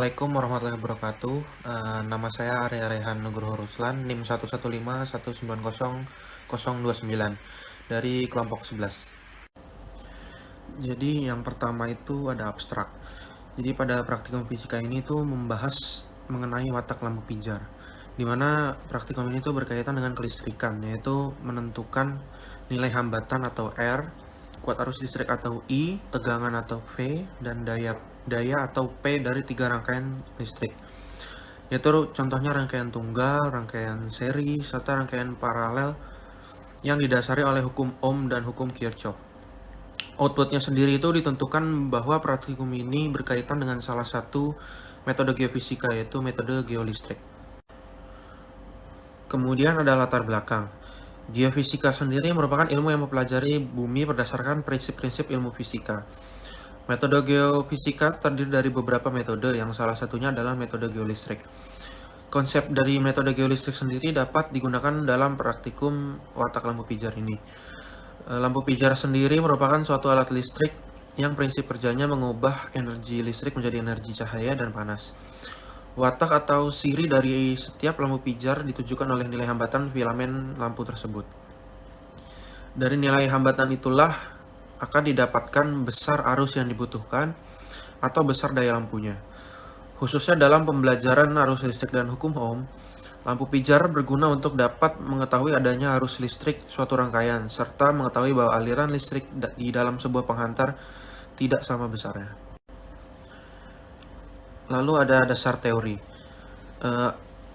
Assalamualaikum warahmatullahi wabarakatuh. Nama saya Arya Rehan Nugroho Ruslan, NIM 115190029 dari kelompok 11. Jadi yang pertama itu ada abstrak. Jadi pada praktikum fisika ini tuh membahas mengenai watak lampu pijar, di mana praktikum ini tuh berkaitan dengan kelistrikan, yaitu menentukan nilai hambatan atau R, kuat arus listrik atau I, tegangan atau V, dan daya atau P dari 3 rangkaian listrik. Yaitu contohnya rangkaian tunggal, rangkaian seri, serta rangkaian paralel yang didasari oleh hukum Ohm dan hukum Kirchhoff. Outputnya sendiri itu ditentukan bahwa praktikum ini berkaitan dengan salah satu metode geofisika, yaitu metode geolistrik. Kemudian ada latar belakang. Geofisika sendiri merupakan ilmu yang mempelajari bumi berdasarkan prinsip-prinsip ilmu fisika. Metode geofisika terdiri dari beberapa metode, yang salah satunya adalah metode geolistrik. Konsep dari metode geolistrik sendiri dapat digunakan dalam praktikum watak lampu pijar ini. Lampu pijar sendiri merupakan suatu alat listrik yang prinsip kerjanya mengubah energi listrik menjadi energi cahaya dan panas. Watak atau siri dari setiap lampu pijar ditujukan oleh nilai hambatan filamen lampu tersebut. Dari nilai hambatan itulah akan didapatkan besar arus yang dibutuhkan atau besar daya lampunya. Khususnya dalam pembelajaran arus listrik dan hukum Ohm, lampu pijar berguna untuk dapat mengetahui adanya arus listrik suatu rangkaian, serta mengetahui bahwa aliran listrik di dalam sebuah penghantar tidak sama besarnya. Lalu ada dasar teori.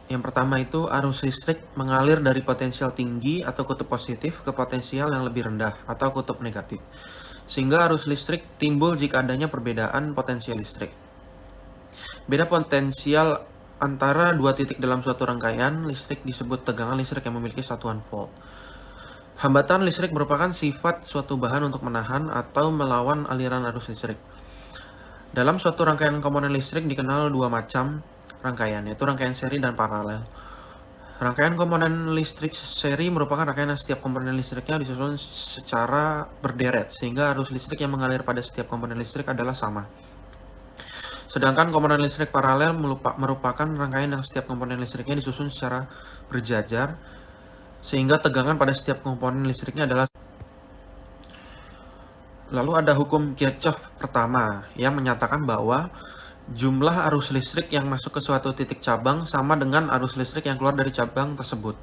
Yang pertama itu arus listrik mengalir dari potensial tinggi atau kutub positif ke potensial yang lebih rendah atau kutub negatif. Sehingga arus listrik timbul jika adanya perbedaan potensial listrik. Beda potensial antara dua titik dalam suatu rangkaian listrik disebut tegangan listrik yang memiliki satuan volt. Hambatan listrik merupakan sifat suatu bahan untuk menahan atau melawan aliran arus listrik. Dalam suatu rangkaian komponen listrik dikenal dua macam rangkaian, yaitu rangkaian seri dan paralel. Rangkaian komponen listrik seri merupakan rangkaian yang setiap komponen listriknya disusun secara berderet, sehingga arus listrik yang mengalir pada setiap komponen listrik adalah sama. Sedangkan komponen listrik paralel merupakan rangkaian yang setiap komponen listriknya disusun secara berjajar, sehingga tegangan pada setiap komponen listriknya adalah. Lalu ada hukum Kirchhoff pertama yang menyatakan bahwa jumlah arus listrik yang masuk ke suatu titik cabang sama dengan arus listrik yang keluar dari cabang tersebut.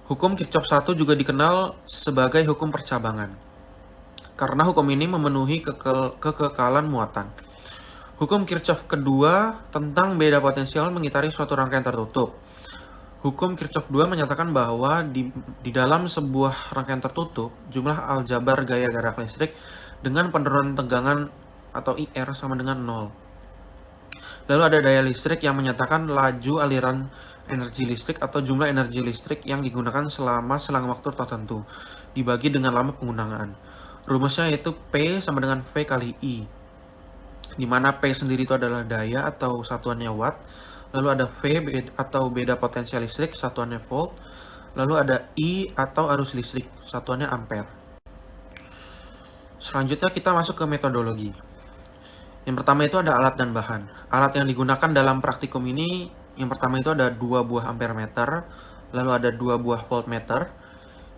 Hukum Kirchhoff 1 juga dikenal sebagai hukum percabangan, karena hukum ini memenuhi kekekalan muatan. Hukum Kirchhoff kedua tentang beda potensial mengitari suatu rangkaian tertutup. Hukum Kirchhoff 2 menyatakan bahwa di dalam sebuah rangkaian tertutup, jumlah aljabar gaya gerak listrik dengan penurunan tegangan atau IR sama dengan 0. Lalu ada daya listrik yang menyatakan laju aliran energi listrik atau jumlah energi listrik yang digunakan selama selang waktu tertentu, dibagi dengan lama penggunaan. Rumusnya yaitu P sama dengan V kali I, di mana P sendiri itu adalah daya atau satuannya watt, lalu ada V atau beda potensial listrik, satuannya volt, lalu ada I atau arus listrik, satuannya ampere. Selanjutnya kita masuk ke metodologi. Yang pertama itu ada alat dan bahan. Alat yang digunakan dalam praktikum ini, yang pertama itu ada 2 buah ampere meter, lalu ada 2 buah voltmeter.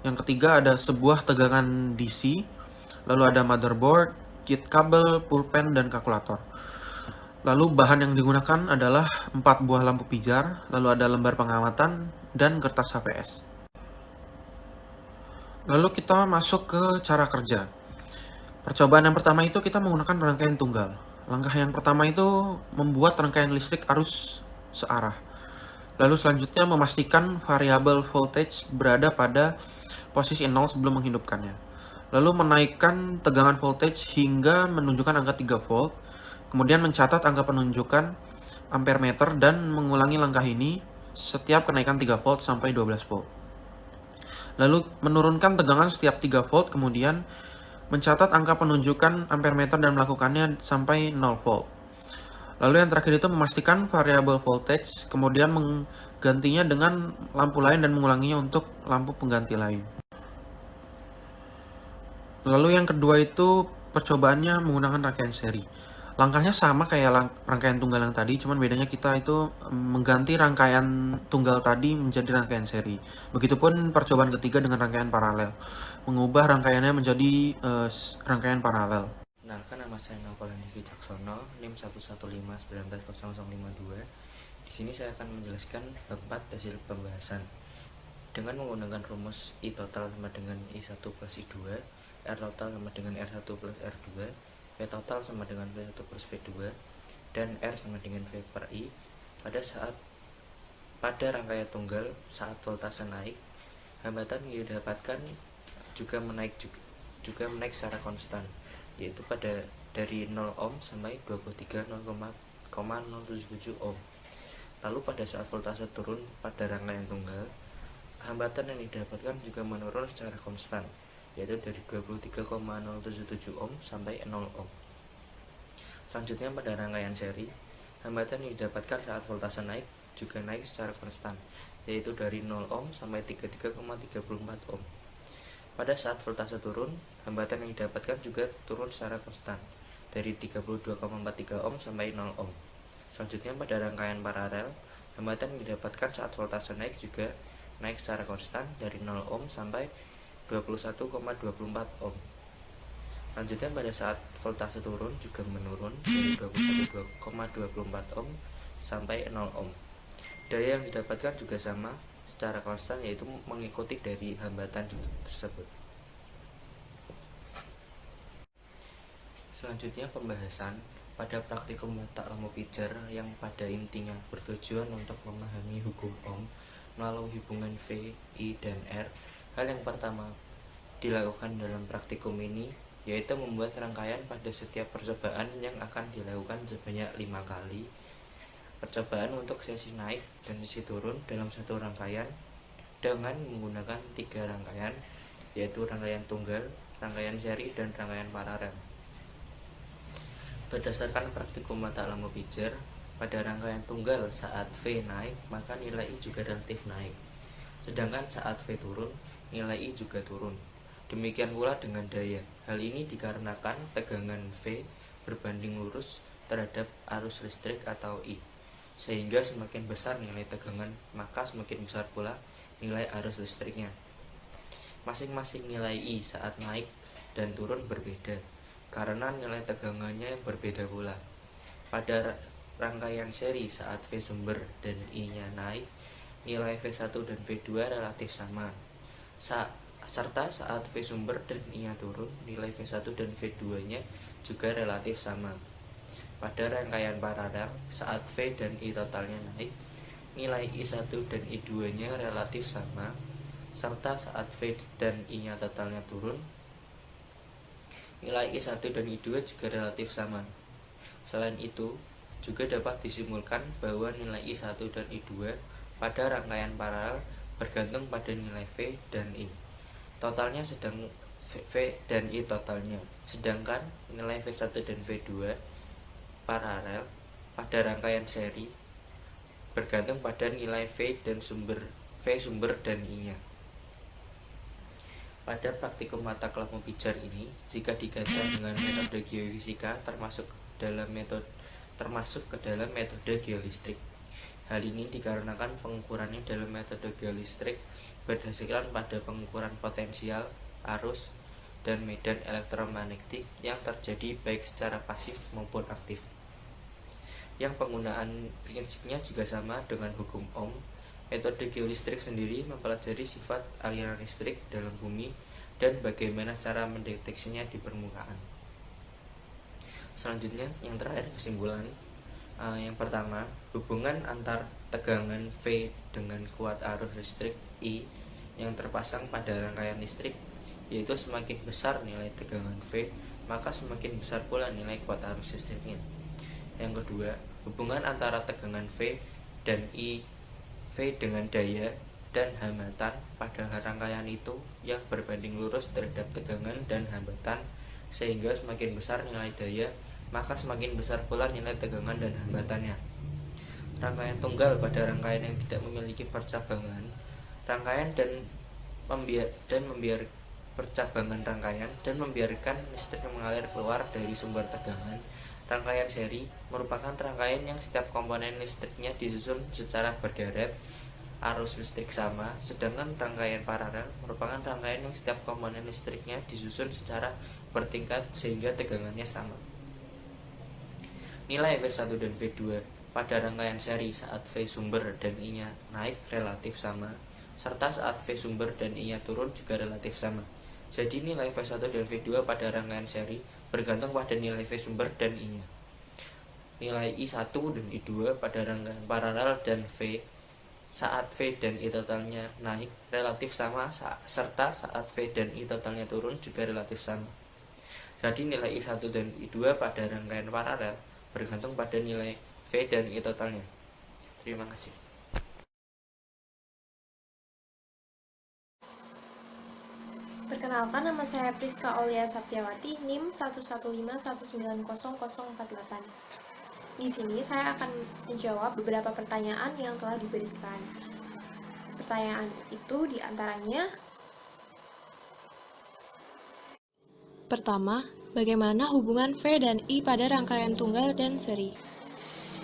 Yang ketiga ada sebuah tegangan DC, lalu ada motherboard, kit kabel, pulpen, dan kalkulator. Lalu bahan yang digunakan adalah 4 buah lampu pijar, lalu ada lembar pengamatan, dan kertas HPS. Lalu kita masuk ke cara kerja. Percobaan yang pertama itu kita menggunakan rangkaian tunggal. Langkah yang pertama itu membuat rangkaian listrik arus searah. Lalu selanjutnya memastikan variabel voltage berada pada posisi 0 sebelum menghidupkannya. Lalu menaikkan tegangan voltage hingga menunjukkan angka 3 volt. Kemudian mencatat angka penunjukan ampere meter dan mengulangi langkah ini setiap kenaikan 3 volt sampai 12 volt. Lalu menurunkan tegangan setiap 3 volt, kemudian mencatat angka penunjukan ampere meter dan melakukannya sampai 0 volt. Lalu yang terakhir itu memastikan variabel voltage, kemudian menggantinya dengan lampu lain dan mengulanginya untuk lampu pengganti lain. Lalu yang kedua itu percobaannya menggunakan rangkaian seri. Langkahnya sama kayak rangkaian tunggal yang tadi, cuman bedanya kita itu mengganti rangkaian tunggal tadi menjadi rangkaian seri. Begitupun percobaan ketiga dengan rangkaian paralel, mengubah rangkaiannya menjadi rangkaian paralel. Kenalkan, nama saya Novel Wicaksono, NIM 115190052. Di sini saya akan menjelaskan bab 4 hasil pembahasan. Dengan menggunakan rumus I total sama dengan I1 plus I2, R total sama dengan R1 plus R2, V total sama dengan V1 plus V2, dan R sama dengan V per I. Pada rangkaian tunggal, saat voltase naik, hambatan yang didapatkan juga menaik secara konstan, yaitu dari 0 ohm sampai 23,077 ohm. Lalu pada saat voltase turun pada rangkaian tunggal, hambatan yang didapatkan juga menurun secara konstan, yaitu dari 23,077 ohm sampai 0 ohm. Selanjutnya pada rangkaian seri, hambatan yang didapatkan saat voltase naik juga naik secara konstan, yaitu dari 0 ohm sampai 33,34 ohm. Pada saat voltase turun, hambatan yang didapatkan juga turun secara konstan, dari 32,43 ohm sampai 0 ohm. Selanjutnya pada rangkaian paralel, hambatan yang didapatkan saat voltase naik juga naik secara konstan, dari 0 ohm sampai 21,24 ohm. Selanjutnya pada saat voltase turun juga menurun dari 21,24 ohm sampai 0 ohm. Daya yang didapatkan juga sama secara konstan, yaitu mengikuti dari hambatan tersebut. Selanjutnya pembahasan pada praktikum letak lampu pijar yang pada intinya bertujuan untuk memahami hukum Ohm melalui hubungan V, I, dan R. Hal yang pertama dilakukan dalam praktikum ini yaitu membuat rangkaian pada setiap percobaan yang akan dilakukan sebanyak 5 kali. Percobaan untuk sesi naik dan sesi turun dalam satu rangkaian dengan menggunakan 3 rangkaian, yaitu rangkaian tunggal, rangkaian seri, dan rangkaian paralel. Berdasarkan praktikum mata lampu pijar, pada rangkaian tunggal saat V naik, maka nilai I juga relatif naik. Sedangkan saat V turun, nilai I juga turun. Demikian pula dengan daya. Hal ini dikarenakan tegangan V berbanding lurus terhadap arus listrik atau I. Sehingga semakin besar nilai tegangan, maka semakin besar pula nilai arus listriknya. Masing-masing nilai I saat naik dan turun berbeda, karena nilai tegangannya yang berbeda pula. Pada rangkaian seri saat V sumber dan I-nya naik, nilai V1 dan V2 relatif sama. Serta saat V sumber dan I-nya turun, nilai V1 dan V2-nya juga relatif sama. Pada rangkaian paralel, saat V dan I totalnya naik, nilai I1 dan I2-nya relatif sama. Serta saat V dan I-nya totalnya turun, nilai I1 dan I2 juga relatif sama. Selain itu, juga dapat disimpulkan bahwa nilai I1 dan I2 pada rangkaian paralel bergantung pada nilai V dan I totalnya, V dan I totalnya. Sedangkan nilai V1 dan V2 paralel pada rangkaian seri bergantung pada nilai V sumber dan I-nya. Pada praktikum mata lampu pijar ini, jika dikaitkan dengan metode geofisika termasuk ke dalam metode geolistrik. Hal ini dikarenakan pengukurannya dalam metode geolistrik berdasarkan pada pengukuran potensial, arus, dan medan elektromagnetik yang terjadi baik secara pasif maupun aktif. Yang penggunaan prinsipnya juga sama dengan hukum Ohm. Metode geolistrik sendiri mempelajari sifat aliran listrik dalam bumi dan bagaimana cara mendeteksinya di permukaan. Selanjutnya, yang terakhir kesimpulan. Yang pertama, hubungan antar tegangan V dengan kuat arus listrik I yang terpasang pada rangkaian listrik, yaitu semakin besar nilai tegangan V, maka semakin besar pula nilai kuat arus listriknya. Yang kedua, hubungan antara tegangan V dan I, V dengan daya dan hambatan pada rangkaian itu yang berbanding lurus terhadap tegangan dan hambatan, sehingga semakin besar nilai daya, maka semakin besar pula nilai tegangan dan hambatannya. Rangkaian tunggal pada rangkaian yang tidak memiliki percabangan rangkaian dan percabangan rangkaian dan membiarkan listrik mengalir keluar dari sumber tegangan Rangkaian seri merupakan rangkaian yang setiap komponen listriknya disusun secara berderet, arus listrik sama, sedangkan rangkaian paralel merupakan rangkaian yang setiap komponen listriknya disusun secara bertingkat sehingga tegangannya sama. Nilai V1 dan V2 pada rangkaian seri saat V sumber dan I-nya naik relatif sama, serta saat V sumber dan I-nya turun juga relatif sama. Jadi nilai V1 dan V2 pada rangkaian seri bergantung pada nilai V sumber dan I-nya. Nilai I1 dan I2 pada rangkaian paralel dan V saat V dan I totalnya naik relatif sama, serta saat V dan I totalnya turun juga relatif sama. Jadi nilai I1 dan I2 pada rangkaian paralel bergantung pada nilai V dan I totalnya. Terima kasih. Perkenalkan, nama saya Priska Aulia Saptiawati, NIM 115190048. Di sini saya akan menjawab beberapa pertanyaan yang telah diberikan. Pertanyaan itu diantaranya: pertama, bagaimana hubungan V dan I pada rangkaian tunggal dan seri?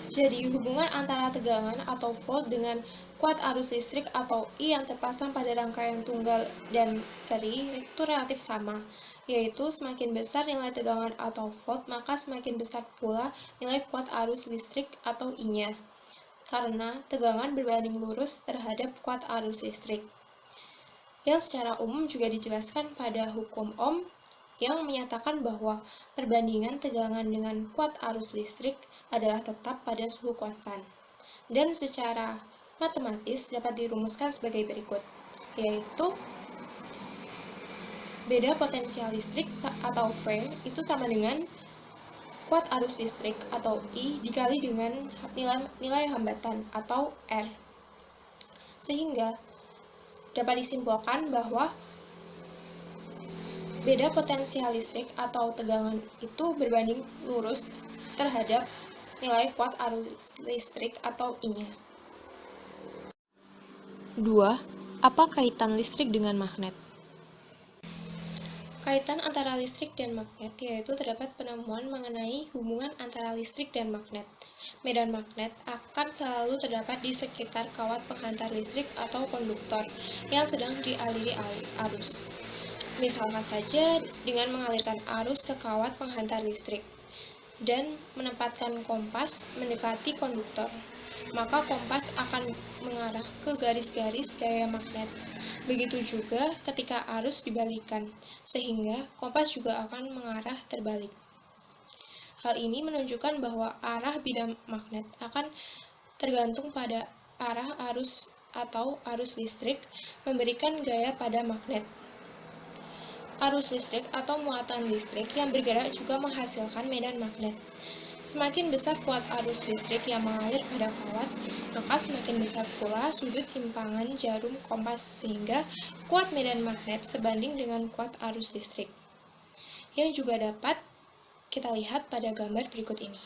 Jadi, hubungan antara tegangan atau volt dengan kuat arus listrik atau I yang terpasang pada rangkaian tunggal dan seri itu relatif sama, yaitu semakin besar nilai tegangan atau volt, maka semakin besar pula nilai kuat arus listrik atau I-nya, karena tegangan berbanding lurus terhadap kuat arus listrik. Yang secara umum juga dijelaskan pada hukum Ohm, yang menyatakan bahwa perbandingan tegangan dengan kuat arus listrik adalah tetap pada suhu konstan. Dan secara matematis dapat dirumuskan sebagai berikut, yaitu beda potensial listrik atau V itu sama dengan kuat arus listrik atau I dikali dengan nilai hambatan atau R. Sehingga dapat disimpulkan bahwa beda potensial listrik atau tegangan itu berbanding lurus terhadap nilai kuat arus listrik atau I-nya. 2. Apa kaitan listrik dengan magnet? Kaitan antara listrik dan magnet yaitu terdapat penemuan mengenai hubungan antara listrik dan magnet. Medan magnet akan selalu terdapat di sekitar kawat penghantar listrik atau konduktor yang sedang dialiri arus. Misalkan saja dengan mengalirkan arus ke kawat penghantar listrik dan menempatkan kompas mendekati konduktor, maka kompas akan mengarah ke garis-garis gaya magnet. Begitu juga ketika arus dibalikan, sehingga kompas juga akan mengarah terbalik. Hal ini menunjukkan bahwa arah bidang magnet akan tergantung pada arah arus atau arus listrik memberikan gaya pada magnet. Arus listrik atau muatan listrik yang bergerak juga menghasilkan medan magnet. Semakin besar kuat arus listrik yang mengalir pada kawat, maka semakin besar pula sudut simpangan jarum kompas sehingga kuat medan magnet sebanding dengan kuat arus listrik. Yang juga dapat kita lihat pada gambar berikut ini.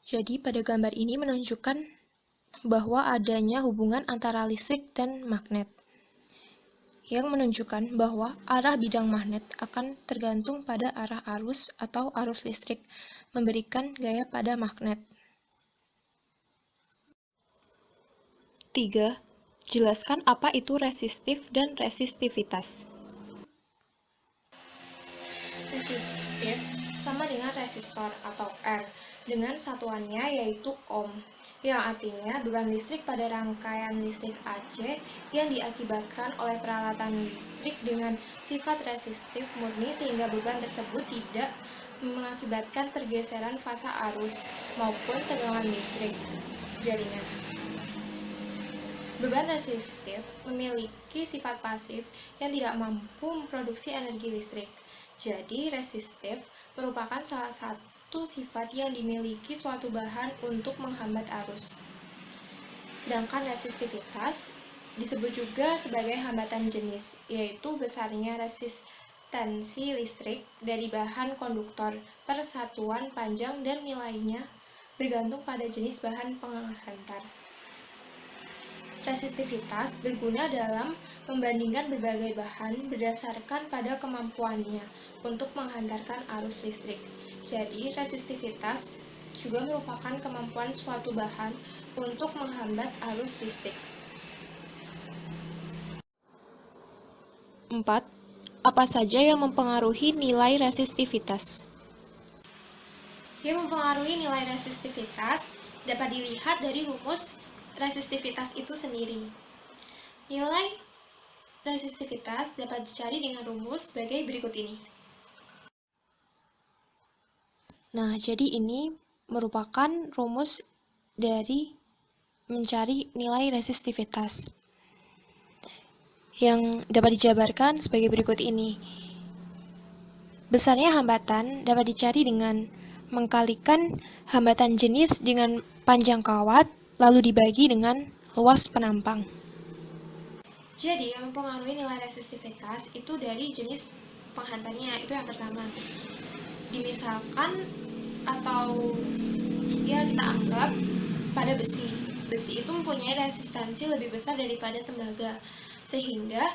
Jadi pada gambar ini menunjukkan bahwa adanya hubungan antara listrik dan magnet, yang menunjukkan bahwa arah bidang magnet akan tergantung pada arah arus atau arus listrik, memberikan gaya pada magnet. 3. Jelaskan apa itu resistif dan resistivitas. Resistif sama dengan resistor atau R, dengan satuannya yaitu ohm, yang artinya beban listrik pada rangkaian listrik AC yang diakibatkan oleh peralatan listrik dengan sifat resistif murni sehingga beban tersebut tidak mengakibatkan pergeseran fasa arus maupun tegangan listrik jaringan. Beban resistif memiliki sifat pasif yang tidak mampu memproduksi energi listrik. Jadi, resistif merupakan salah satu sifat yang dimiliki suatu bahan untuk menghambat arus. Sedangkan resistivitas disebut juga sebagai hambatan jenis, yaitu besarnya resistensi listrik dari bahan konduktor per satuan panjang dan nilainya bergantung pada jenis bahan penghantar. Resistivitas berguna dalam membandingkan berbagai bahan berdasarkan pada kemampuannya untuk menghantarkan arus listrik. Jadi, resistivitas juga merupakan kemampuan suatu bahan untuk menghambat arus listrik. 4. Apa saja yang mempengaruhi nilai resistivitas? Yang mempengaruhi nilai resistivitas dapat dilihat dari rumus resistivitas itu sendiri. Nilai resistivitas dapat dicari dengan rumus sebagai berikut ini. Nah, jadi ini merupakan rumus dari mencari nilai resistivitas yang dapat dijabarkan sebagai berikut ini. Besarnya hambatan dapat dicari dengan mengkalikan hambatan jenis dengan panjang kawat, lalu dibagi dengan luas penampang. Jadi, yang mempengaruhi nilai resistivitas itu dari jenis penghantarnya, itu yang pertama. Dimisalkan atau ya kita anggap pada besi. Besi itu mempunyai resistansi lebih besar daripada tembaga, sehingga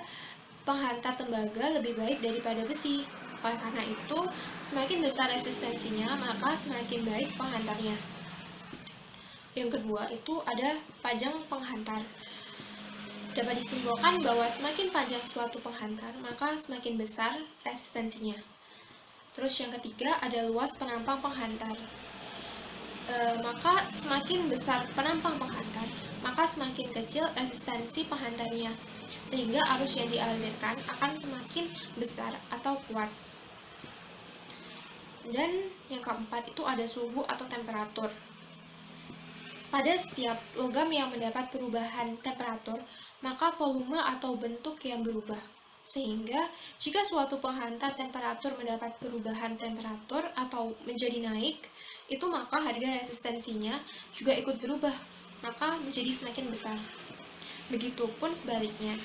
penghantar tembaga lebih baik daripada besi. Oleh karena itu, semakin besar resistensinya, maka semakin baik penghantarnya. Yang kedua, itu ada panjang penghantar. Dapat disimpulkan bahwa semakin panjang suatu penghantar, maka semakin besar resistensinya. Terus yang ketiga, ada luas penampang penghantar. Maka semakin besar penampang penghantar, maka semakin kecil resistensi penghantarnya, sehingga arus yang dialirkan akan semakin besar atau kuat. Dan yang keempat itu ada suhu atau temperatur. Pada setiap logam yang mendapat perubahan temperatur, maka volume atau bentuk yang berubah. Sehingga jika suatu penghantar temperatur mendapat perubahan temperatur atau menjadi naik, itu maka harga resistensinya juga ikut berubah, maka menjadi semakin besar. Begitupun sebaliknya.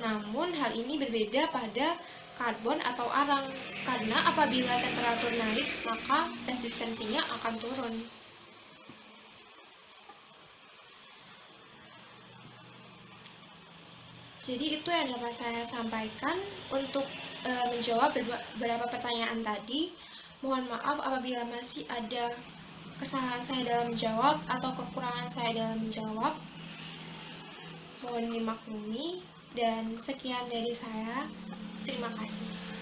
Namun hal ini berbeda pada karbon atau arang, karena apabila temperatur naik, maka resistensinya akan turun. Jadi itu yang dapat saya sampaikan untuk menjawab beberapa pertanyaan tadi. Mohon maaf apabila masih ada kesalahan saya dalam menjawab atau kekurangan saya dalam menjawab. Mohon dimaklumi, dan sekian dari saya. Terima kasih.